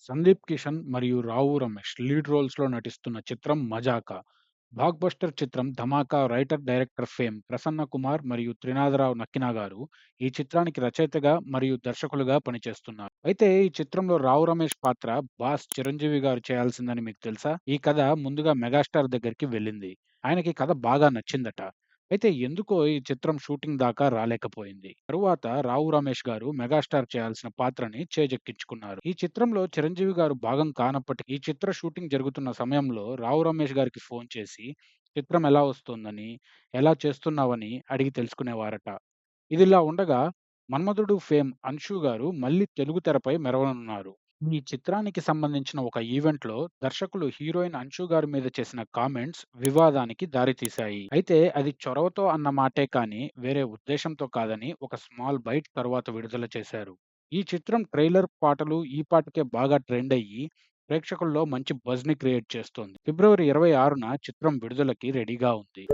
సందీప్ కిషన్ మరియు రావు రమేష్ లీడ్ రోల్స్‌లో నటిస్తున్న చిత్రం 'మజాకా'. బ్లాక్ బస్టర్ చిత్రం 'Dhamaka' writer, director fame Prasanna Kumar మరియు త్రినాథరావు నక్కిన గారు ఈ చిత్రానికి రచయితగా మరియు దర్శకులుగా పనిచేస్తున్నారు. అయితే ఈ చిత్రంలో రావు రమేష్ పాత్ర బాస్ చిరంజీవి గారు చేయాల్సిందని మీకు తెలుసా? ఈ కథ ముందుగా మెగాస్టార్ దగ్గరికి వెళ్ళింది. ఆయనకి కథ బాగా నచ్చిందట. అయితే ఎందుకో ఈ చిత్రం షూటింగ్ దాకా రాలేకపోయింది. తరువాత రావు రమేష్ గారు మెగాస్టార్ చేయాల్సిన పాత్రని చేజెక్కించుకున్నారు. ఈ చిత్రంలో చిరంజీవి గారు భాగం కానప్పటికీ ఈ చిత్ర షూటింగ్ జరుగుతున్న సమయంలో రావు రమేష్ గారికి ఫోన్ చేసి చిత్రం ఎలా వస్తోందని, ఎలా చేస్తున్నావని అడిగి తెలుసుకునేవారట. ఇదిలా ఉండగా 'మన్మధుడు' ఫేమ్ అన్షు గారు మళ్ళీ తెలుగు తెరపై మెరవనున్నారు. ఈ చిత్రానికి సంబంధించిన ఒక ఈవెంట్‌లో దర్శకులు హీరోయిన్ అన్షు గారి మీద చేసిన కామెంట్స్ వివాదానికి దారితీశాయి. అయితే అది చొరవతో అన్న మాటే కానీ వేరే ఉద్దేశ్యంతో కాదని ఒక స్మాల్ బైట్ తరువాత విడుదల చేశారు. ఈ చిత్రం ట్రైలర్, పాటలు ఈ పాటికే బాగా ట్రెండ్ అయ్యి ప్రేక్షకుల్లో మంచి బజ్‌ని క్రియేట్ చేస్తోంది. ఫిబ్రవరి 26న చిత్రం విడుదలకి రెడీగా ఉంది.